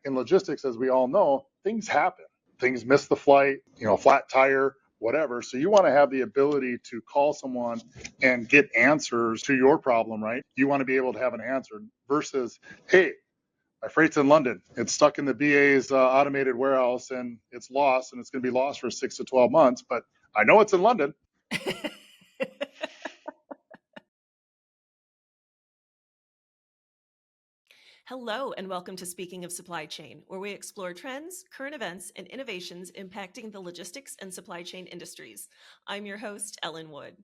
in logistics, as we all know, things happen. Things miss the flight, flat tire, whatever. So you want to have the ability to call someone and get answers to your problem, right? You want to be able to have an answer versus, hey, my freight's in London. It's stuck in the BA's automated warehouse and it's lost, and it's going to be lost for 6 to 12 months, but I know it's in London. Hello, and welcome to Speaking of Supply Chain, where we explore trends, current events, and innovations impacting the logistics and supply chain industries. I'm your host, Ellen Wood.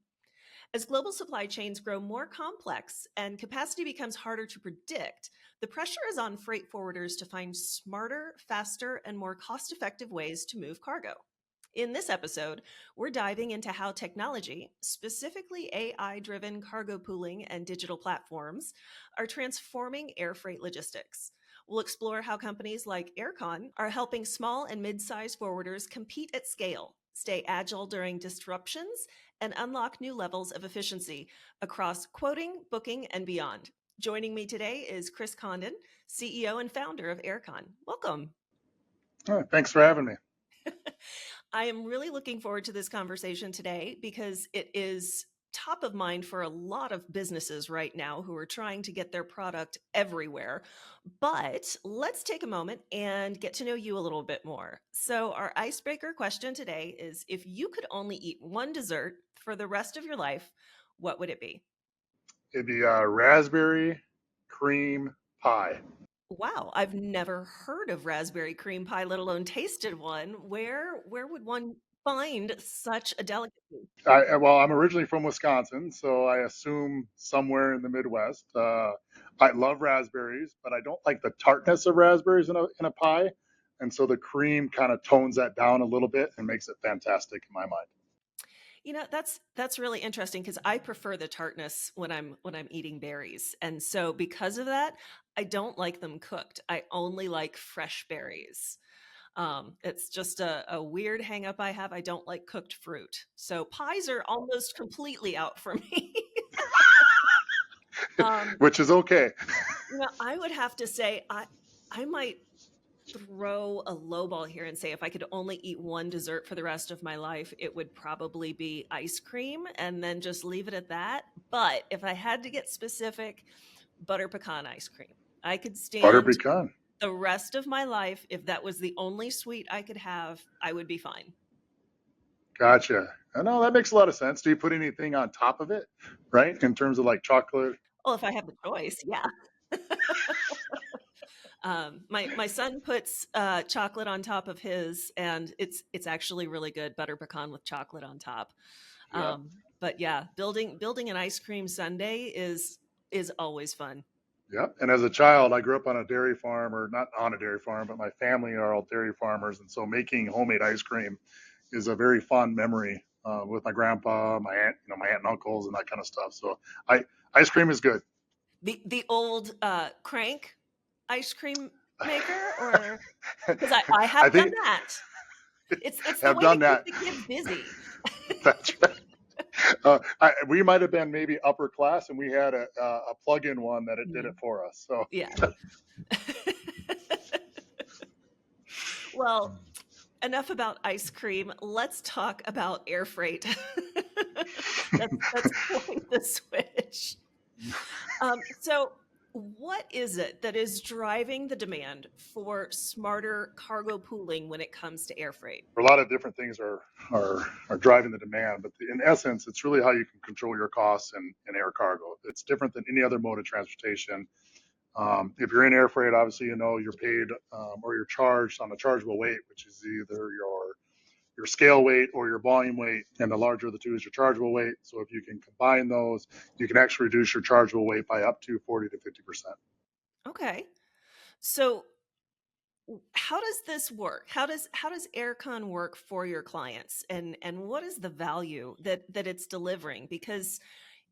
As global supply chains grow more complex and capacity becomes harder to predict, the pressure is on freight forwarders to find smarter, faster, and more cost-effective ways to move cargo. In this episode, we're diving into how technology, specifically AI-driven cargo pooling and digital platforms, are transforming air freight logistics. We'll explore how companies like Aircon are helping small and mid-sized forwarders compete at scale, stay agile during disruptions, and unlock new levels of efficiency across quoting, booking, and beyond. Joining me today is Chris Condon, CEO and founder of Aircon. Welcome. Thanks for having me. I am really looking forward to this conversation today because it is top of mind for a lot of businesses right now who are trying to get their product everywhere. But let's take a moment and get to know you a little bit more. So our icebreaker question today is, if you could only eat one dessert for the rest of your life, what would it be? It'd be a raspberry cream pie. Wow, I've never heard of raspberry cream pie, let alone tasted one. Where would one find such a delicacy? I'm originally from Wisconsin, so I assume somewhere in the Midwest. I love raspberries, but I don't like the tartness of raspberries in a pie, and so the cream kind of tones that down a little bit and makes it fantastic in my mind. You know, that's really interesting because I prefer the tartness when I'm eating berries. And so because of that, I don't like them cooked. I only like fresh berries. It's just a weird hang up I have. I don't like cooked fruit. So pies are almost completely out for me. Which is okay. I would have to say I might throw a lowball here and say if I could only eat one dessert for the rest of my life, it would probably be ice cream and then just leave it at that. But if I had to get specific, butter pecan ice cream. I could Butter stand pecan. the rest of my life. If that was the only sweet I could have, I would be fine. Gotcha. I know that makes a lot of sense. Do you put anything on top of it, right? In terms of like chocolate? Well, if I have the choice, yeah. My son puts chocolate on top of his, and it's actually really good, butter pecan with chocolate on top. Yeah. But yeah, building an ice cream sundae is always fun. Yep. And as a child, I grew up on a dairy farm, or not on a dairy farm, but my family are all dairy farmers, and so making homemade ice cream is a very fond memory with my grandpa, my aunt, my aunt and uncles, and that kind of stuff. So ice cream is good. The old crank ice cream maker, or because I I have done think that. It's the have way to done keep that. the kids busy. That's right. We might have been maybe upper class, and we had a plug-in one that it did it for us. So Yeah. Well, enough about ice cream. Let's talk about air freight. That's quite the switch. So, what is it that is driving the demand for smarter cargo pooling when it comes to air freight? a lot of different things are driving the demand, but in essence, it's really how you can control your costs in air cargo. It's different than any other mode of transportation. If you're in air freight, obviously, you're paid or you're charged on a chargeable weight, which is either your scale weight or your volume weight, and the larger of the two is your chargeable weight. So if you can combine those, you can actually reduce your chargeable weight by up to 40 to 50%. Okay. So, how does this work? How does Aircon work for your clients, and what is the value that it's delivering? Because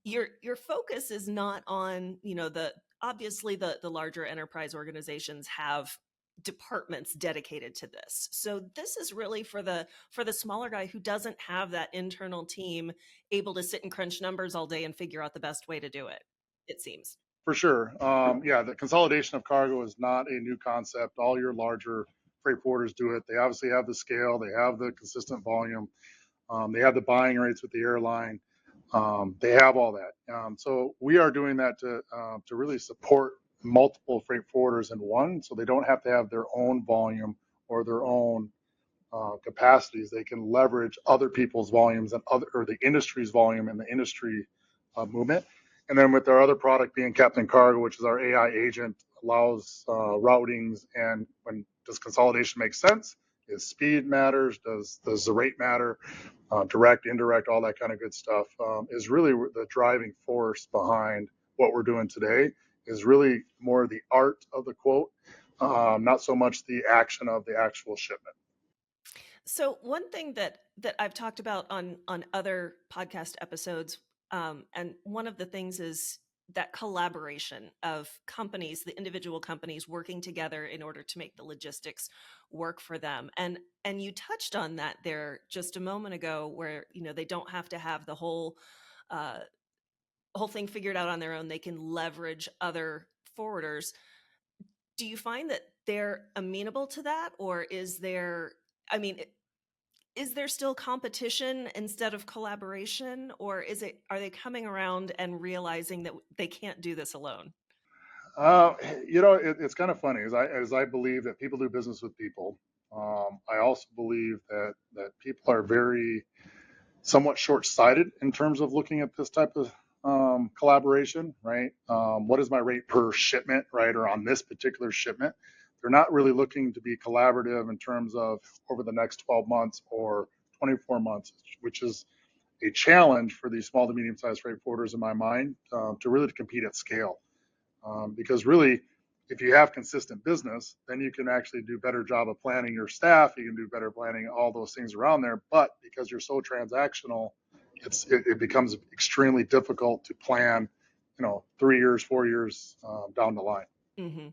your focus is not on, the obviously the larger enterprise organizations have departments dedicated to this. So this is really for the smaller guy who doesn't have that internal team able to sit and crunch numbers all day and figure out the best way to do it, it seems. For sure. Yeah, the consolidation of cargo is not a new concept. All your larger freight forwarders do it. They obviously have the scale, they have the consistent volume, they have the buying rates with the airline. They have all that. So we are doing that to really support multiple freight forwarders in one, so they don't have to have their own volume or their own capacities. They can leverage other people's volumes and other or the industry's volume and the industry movement. And then with our other product being Captain Cargo, which is our AI agent, allows routings. And when does consolidation make sense? Is speed matters? Does the rate matter? Direct, indirect, all that kind of good stuff is really the driving force behind what we're doing today. Is really more the art of the quote, not so much the action of the actual shipment. So one thing that I've talked about on other podcast episodes, and one of the things is that collaboration of companies, the individual companies working together in order to make the logistics work for them. And you touched on that there just a moment ago, where they don't have to have the whole thing figured out on their own. They can leverage other forwarders. Do you find that they're amenable to that, or is there? I mean, is there still competition instead of collaboration, or are they coming around and realizing that they can't do this alone? It's kind of funny as I believe that people do business with people. I also believe that people are very somewhat short-sighted in terms of looking at this type of collaboration, right? What is my rate per shipment, right? Or on this particular shipment, they're not really looking to be collaborative in terms of over the next 12 months or 24 months, which is a challenge for these small to medium-sized freight forwarders in my mind to really compete at scale. Because really, if you have consistent business, then you can actually do a better job of planning your staff. You can do better planning, all those things around there. But because you're so transactional, it becomes extremely difficult to plan, 3 years, 4 years down the line. Mm-hmm.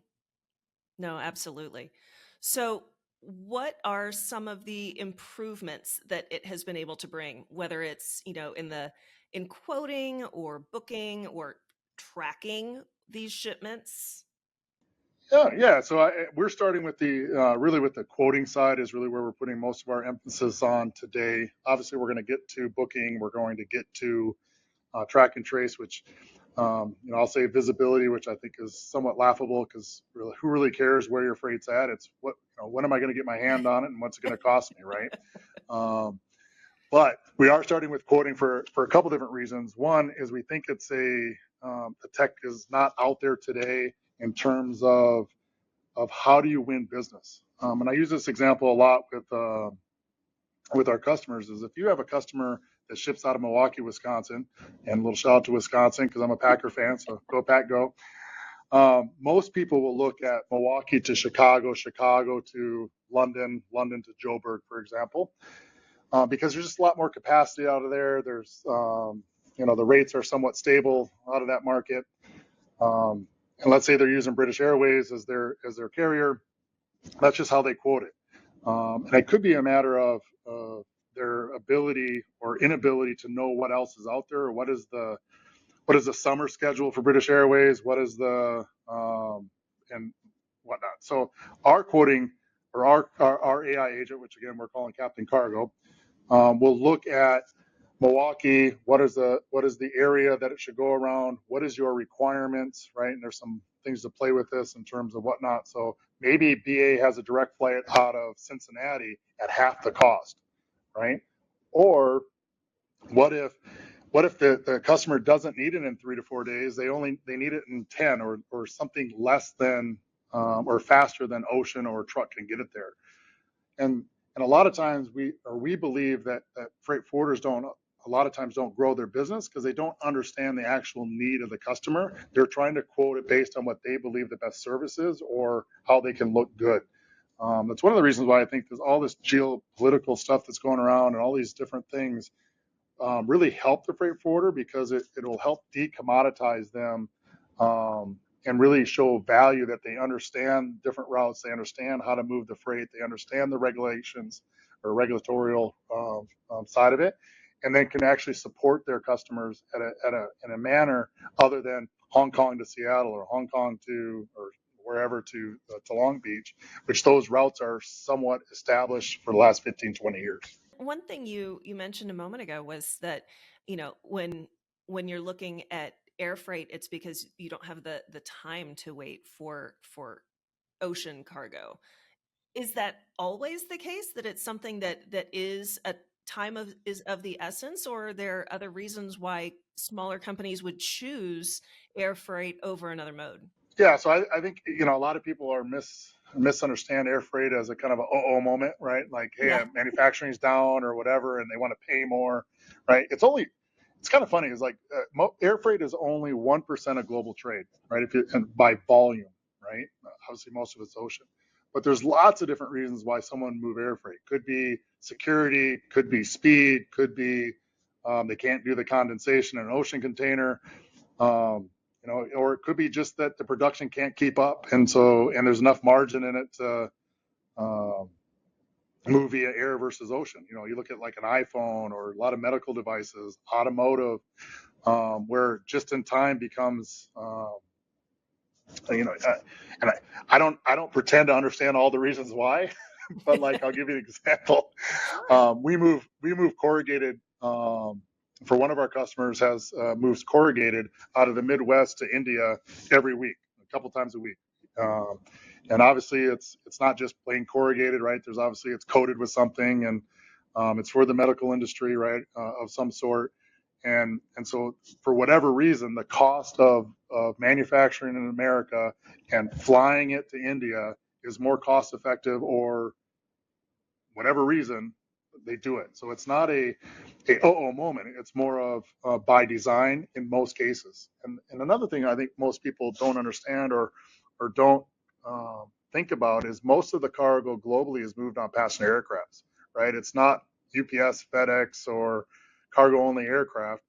No, absolutely. So what are some of the improvements that it has been able to bring, whether it's, in quoting or booking or tracking these shipments? Yeah. So we're starting with really with the quoting side is really where we're putting most of our emphasis on today. Obviously, we're going to get to booking. We're going to get to track and trace, which I'll say visibility, which I think is somewhat laughable because really, who really cares where your freight's at? It's when am I going to get my hand on it and what's it going to cost me, right? But we are starting with quoting for a couple different reasons. One is we think it's the tech is not out there today in terms of how do you win business. And I use this example a lot with our customers is if you have a customer that ships out of Milwaukee, Wisconsin, and a little shout out to Wisconsin because I'm a Packer fan, so go Pack go. Most people will look at Milwaukee to Chicago, Chicago to London, London to Joburg, for example, because there's just a lot more capacity out of there. There's, the rates are somewhat stable out of that market. And let's say they're using British Airways as their carrier. That's just how they quote it. And it could be a matter of their ability or inability to know what else is out there, or what is the summer schedule for British Airways, what is the and whatnot. So our quoting or our AI agent, which again we're calling Captain Cargo, will look at Milwaukee. What is the area that it should go around? What is your requirements, right? And there's some things to play with this in terms of whatnot. So maybe BA has a direct flight out of Cincinnati at half the cost, right? Or what if the customer doesn't need it in 3 to 4 days? They need it in 10 or something less than or faster than ocean or truck can get it there. And a lot of times we believe that freight forwarders a lot of times don't grow their business because they don't understand the actual need of the customer. They're trying to quote it based on what they believe the best service is or how they can look good. That's one of the reasons why I think there's all this geopolitical stuff that's going around and all these different things really help the freight forwarder because it'll help decommoditize them and really show value that they understand different routes, they understand how to move the freight, they understand the regulations or regulatorial side of it, and then can actually support their customers in a manner other than Hong Kong to Seattle or Hong Kong to or wherever to Long Beach, which those routes are somewhat established for the last 15, 20 years. One thing you mentioned a moment ago was that, when you're looking at air freight, it's because you don't have the time to wait for ocean cargo. Is that always the case, that it's something that is a time is of the essence, or are there other reasons why smaller companies would choose air freight over another mode? Yeah, so I think a lot of people are misunderstand air freight as a kind of a oh moment, right? Like, hey, Yeah. manufacturing's down or whatever, and they want to pay more, right? It's kind of funny. It's like air freight is only 1% of global trade, right? If you and by volume, right? Obviously, most of it's ocean, but there's lots of different reasons why someone move air freight. Could be security, could be speed, could be they can't do the condensation in an ocean container. Um, or it could be just that the production can't keep up, and there's enough margin in it to um, move via air versus ocean. You look at like an iPhone or a lot of medical devices, automotive, where just in time becomes, and I don't pretend to understand all the reasons why, but like I'll give you an example. Sure. We move corrugated. For one of our customers has moves corrugated out of the Midwest to India every week, a couple times a week. Um, and obviously it's not just plain corrugated, right? There's obviously it's coated with something, and it's for the medical industry, right, of some sort. And so for whatever reason, the cost of manufacturing in America and flying it to India is more cost effective, or whatever reason they do it. So it's not a moment. It's more of by design in most cases. And another thing I think most people don't understand or don't think about is most of the cargo globally is moved on passenger aircrafts, right? It's not UPS, FedEx, or cargo only aircraft.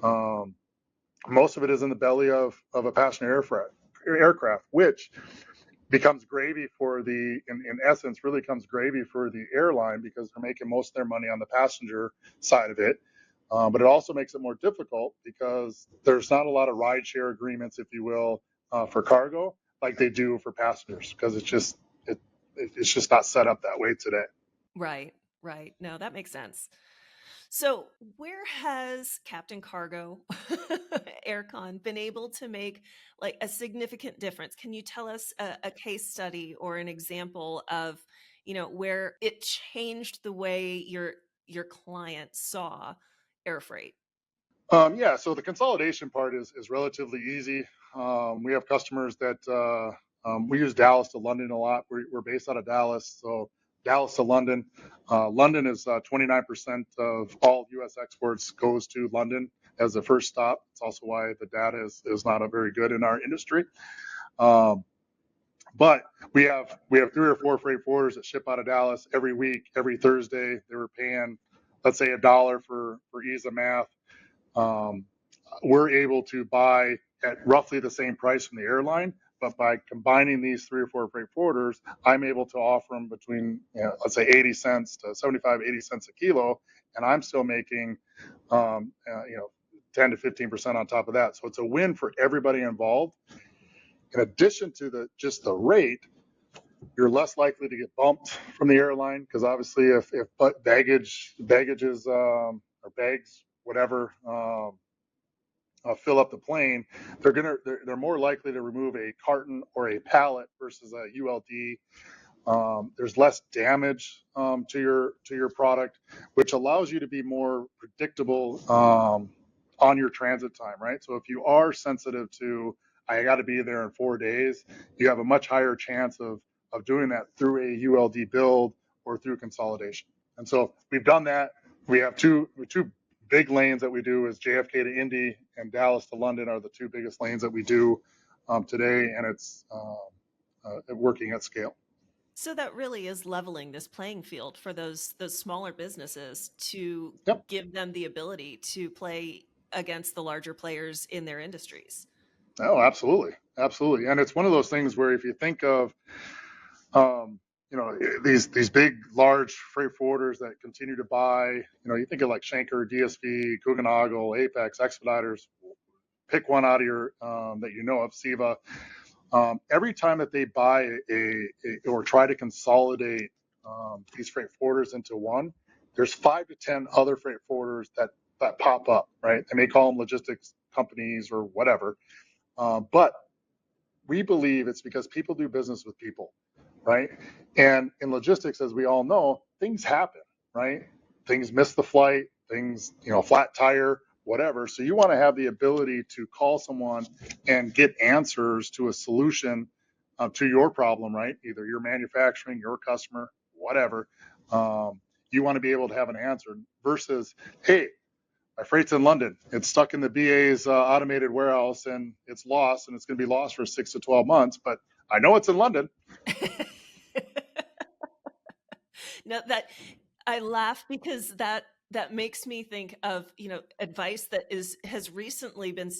Um, Most of it is in the belly of a passenger aircraft, which becomes gravy for in essence, really becomes gravy for the airline because they're making most of their money on the passenger side of it. But it also makes it more difficult because there's not a lot of rideshare agreements, if you will, for cargo like they do for passengers, because it's just not set up that way today. Right, right. No, that makes sense. So, where has Captain Cargo Aircon been able to make like a significant difference? Can you tell us a case study or an example of, where it changed the way your client saw air freight? Yeah, so the consolidation part is relatively easy. We have customers that we use Dallas to London a lot. We're based out of Dallas, so Dallas to London. London is 29% of all U.S. exports goes to London as the first stop. It's also why the data is not a very good in our industry. Um, but we have 3 or 4 freight forwarders that ship out of Dallas every week, every Thursday. They were paying, let's say, $1 for ease of math. Um, we're able to buy at roughly the same price from the airline, but by combining these 3 or 4 freight forwarders, I'm able to offer them between, let's say 80 cents to 75, 80 cents a kilo, and I'm still making, 10 to 15% on top of that. So it's a win for everybody involved. In addition to just the rate, you're less likely to get bumped from the airline because obviously if baggage is or bags, whatever, fill up the plane, they're more likely to remove a carton or a pallet versus a ULD. There's less damage to your product, which allows you to be more predictable on your transit time, right? So if you are sensitive to I got to be there in 4 days, you have a much higher chance of doing that through a ULD build or through consolidation. And so we've done that. We have two big lanes that we do is JFK to Indy and Dallas to London are the 2 biggest lanes that we do today, and it's working at scale. So that really is leveling this playing field for those smaller businesses to Yep. give them the ability to play against the larger players in their industries. Oh, absolutely, absolutely. And it's one of those things where if you think of um, these big large freight forwarders that continue to buy, you think of like Schenker, DSV, Kugenagel, Apex, Expeditors. pick one out of your that you know of, Siva. Every time that they buy or try to consolidate these freight forwarders into one, there's 5 to 10 other freight forwarders that pop up, right? They may call them logistics companies or whatever, but we believe it's because people do business with people, right? And in logistics, as we all know, things happen, right? Things miss the flight, things, flat tire, whatever. So you want to have the ability to call someone and get answers to a solution to your problem, right? Either your manufacturing, your customer, whatever. You want to be able to have an answer versus, hey, my freight's in London. It's stuck in the BA's automated warehouse and it's lost, and it's going to be lost for 6 to 12 months, but I know it's in London. No, that I laugh because that makes me think of advice that has recently been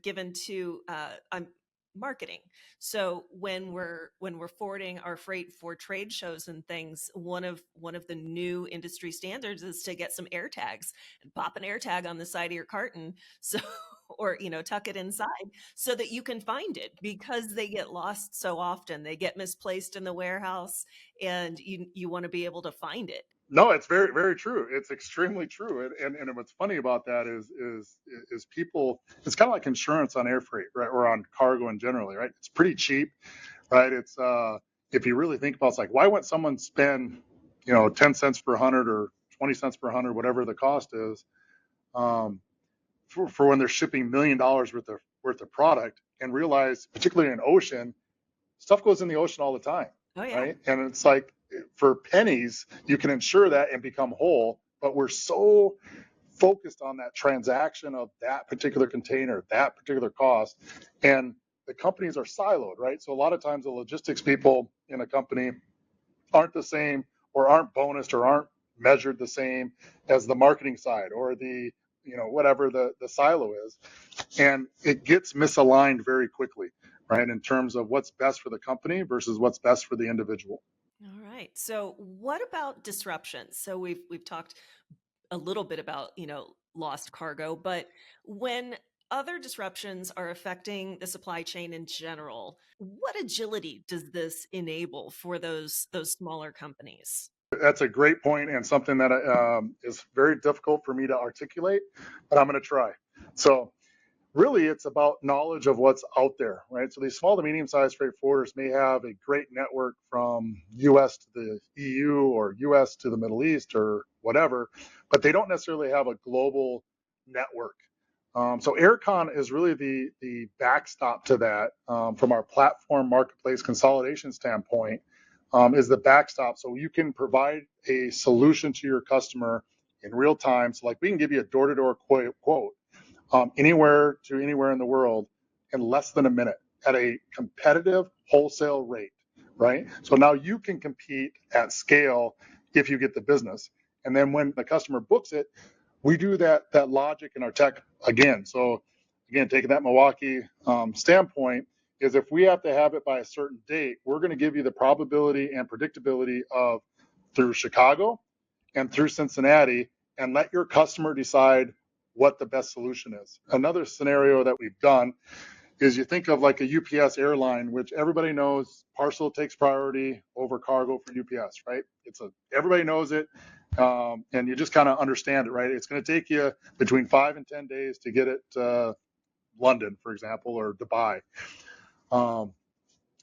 given to marketing. So when we're forwarding our freight for trade shows and things, one of the new industry standards is to get some air tags and pop an air tag on the side of your carton, so or tuck it inside so that you can find it, because they get lost so often. They get misplaced in the warehouse, and you want to be able to find it. No, it's very, very true. It's extremely true. And what's funny about that is people, it's kind of like insurance on air freight, right? Or on cargo in general, right? It's pretty cheap, right? It's, if you really think about it, it's like, why would someone spend, 10 cents per 100 or 20 cents per 100, whatever the cost is, for when they're shipping $1 million worth of product, and realize, particularly in ocean, stuff goes in the ocean all the time. Oh yeah. Right? And it's like, for pennies, you can insure that and become whole, but we're so focused on that transaction of that particular container, that particular cost, and the companies are siloed, right? So a lot of times the logistics people in a company aren't the same, or aren't bonused, or aren't measured the same as the marketing side, or the whatever the silo is, and it gets misaligned very quickly, right, in terms of what's best for the company versus what's best for the individual. All right. So what about disruptions? So we've talked a little bit about, lost cargo, but when other disruptions are affecting the supply chain in general, what agility does this enable for those smaller companies? That's a great point, and something that is very difficult for me to articulate, but I'm going to try. So really, it's about knowledge of what's out there, right? So these small to medium-sized freight forwarders may have a great network from US to the EU, or US to the Middle East, or whatever, but they don't necessarily have a global network. So Aircon is really the backstop to that, from our platform marketplace consolidation standpoint, is the backstop. So you can provide a solution to your customer in real time. So like, we can give you a door-to-door quote anywhere to anywhere in the world in less than a minute at a competitive wholesale rate, right? So now you can compete at scale if you get the business. And then when the customer books it, we do that logic in our tech again. So again, taking that Milwaukee standpoint, is if we have to have it by a certain date, we're going to give you the probability and predictability of through Chicago and through Cincinnati, and let your customer decide what the best solution is. Another scenario that we've done is, you think of like a UPS airline, which everybody knows parcel takes priority over cargo for UPS, right? Everybody knows it, and you just kind of understand it, right? It's going to take you between 5 and 10 days to get it to London, for example, or Dubai.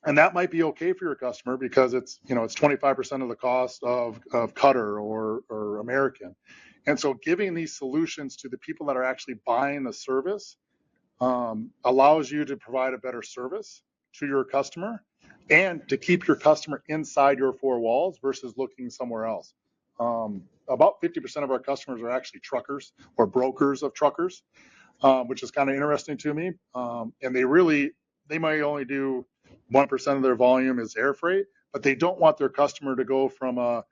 And that might be okay for your customer because it's 25% of the cost of Qatar or American. And so giving these solutions to the people that are actually buying the service allows you to provide a better service to your customer, and to keep your customer inside your four walls versus looking somewhere else. About 50% of our customers are actually truckers or brokers of truckers, which is kind of interesting to me. And they might only do 1% of their volume is air freight, but they don't want their customer to go from a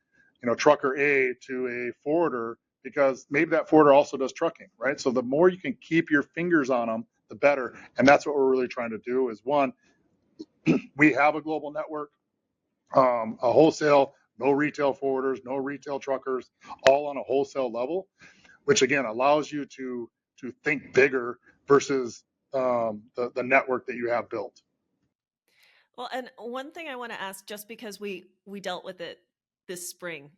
trucker A to a forwarder, because maybe that forwarder also does trucking, right? So the more you can keep your fingers on them, the better. And that's what we're really trying to do. Is one, we have a global network, a wholesale, no retail forwarders, no retail truckers, all on a wholesale level, which again allows you to think bigger versus the network that you have built. Well, and one thing I want to ask, just because we dealt with it this spring,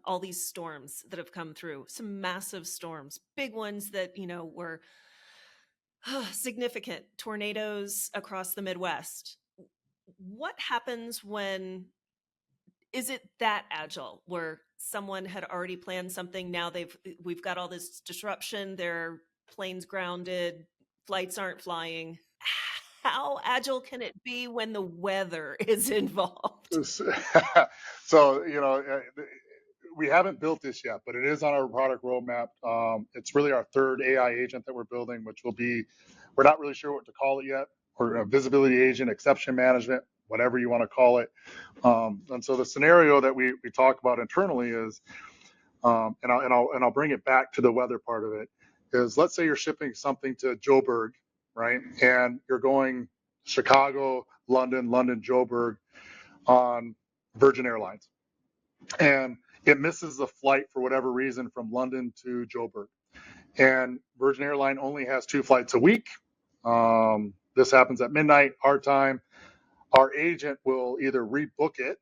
all these storms that have come through, some massive storms, big ones that were significant tornadoes across the Midwest. What happens when, is it that agile where someone had already planned something? Now we've got all this disruption, there are planes grounded, flights aren't flying. How agile can it be when the weather is involved? So, we haven't built this yet, but it is on our product roadmap. It's really our third AI agent that we're building, which will be, we're not really sure what to call it yet, or a visibility agent, exception management, whatever you want to call it. And so the scenario that we talk about internally is, and I'll bring it back to the weather part of it, is let's say you're shipping something to Joburg, right? And you're going Chicago, London, Joburg on Virgin Airlines. And it misses the flight for whatever reason from London to Joburg. And Virgin Airline only has 2 flights a week. This happens at midnight, our time. Our agent will either rebook it,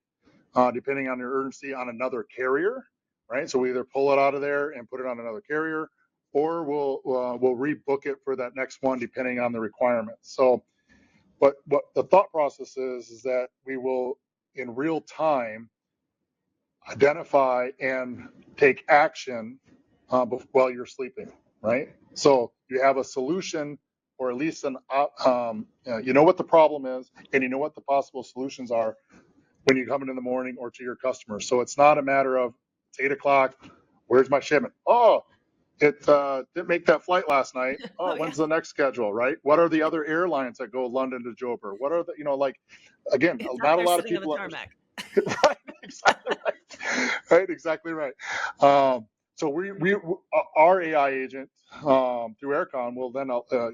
depending on your urgency, on another carrier, right? So we either pull it out of there and put it on another carrier, or we'll rebook it for that next one, depending on the requirements. So, what the thought process is that we will, in real time, identify and take action while you're sleeping, right? So you have a solution, or at least you know what the problem is, and you know what the possible solutions are when you come in the morning or to your customers. So it's not a matter of it's 8 o'clock, where's my shipment? Oh, it didn't make that flight last night. Oh, when's the next schedule, right? What are the other airlines that go London to Joburg? What are the, again, It's not a lot of sitting on the people tarmac. Right, exactly right. Right, exactly right. So our AI agent through Aircon will then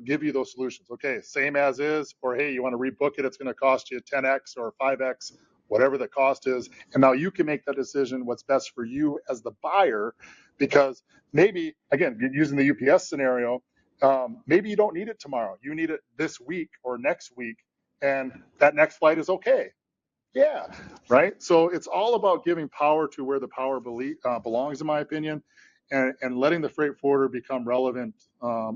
give you those solutions. Okay, same as is, or hey, you want to rebook it? It's going to cost you 10x or 5x, whatever the cost is. And now you can make that decision what's best for you as the buyer, because maybe, again, using the UPS scenario, maybe you don't need it tomorrow. You need it this week or next week, and that next flight is okay. Yeah, right. So it's all about giving power to where the power belongs, in my opinion, and letting the freight forwarder become relevant,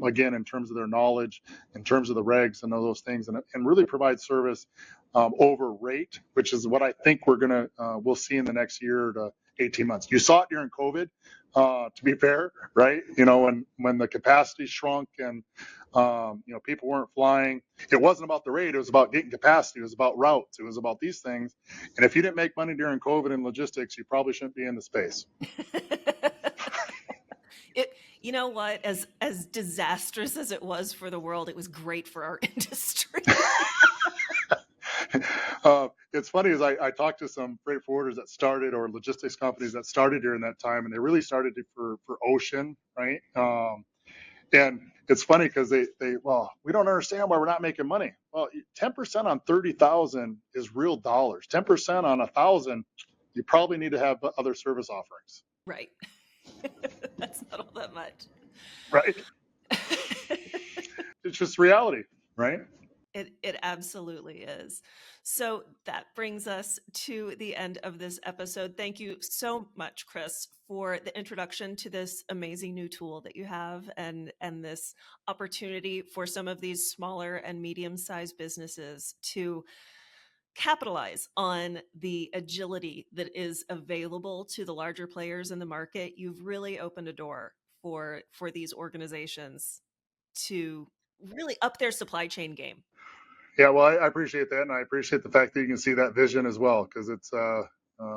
again, in terms of their knowledge, in terms of the regs and all those things, and really provide service over rate, which is what I think we'll see in the next year to 18 months. You saw it during COVID, to be fair, right? When the capacity shrunk and people weren't flying. It wasn't about the rate. It was about getting capacity. It was about routes. It was about these things. And if you didn't make money during COVID and logistics, you probably shouldn't be in the space. You know what? As disastrous as it was for the world, it was great for our industry. It's funny, as I talked to some freight forwarders that started, or logistics companies that started during that time, and they really started for ocean, right? And it's funny because they we don't understand why we're not making money. Well, 10% on 30,000 is real dollars. 10% on 1,000, you probably need to have other service offerings. Right. That's not all that much. Right. It's just reality, right? It absolutely is. So that brings us to the end of this episode. Thank you so much, Chris, for the introduction to this amazing new tool that you have, and this opportunity for some of these smaller and medium-sized businesses to capitalize on the agility that is available to the larger players in the market. You've really opened a door for these organizations to really up their supply chain game. Yeah, well, I appreciate that, and I appreciate the fact that you can see that vision as well, because it's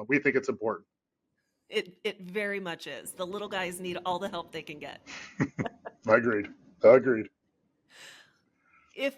we think it's important. It very much is. The little guys need all the help they can get. Agreed. If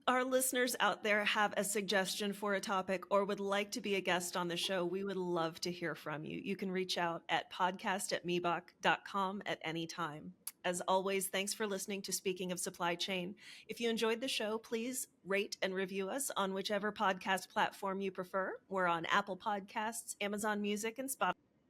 our listeners out there have a suggestion for a topic or would like to be a guest on the show, we would love to hear from you. You can reach out at podcast@mebach.com at any time. As always, thanks for listening to Speaking of Supply Chain. If you enjoyed the show, please rate and review us on whichever podcast platform you prefer. We're on Apple Podcasts, Amazon Music, and Spotify.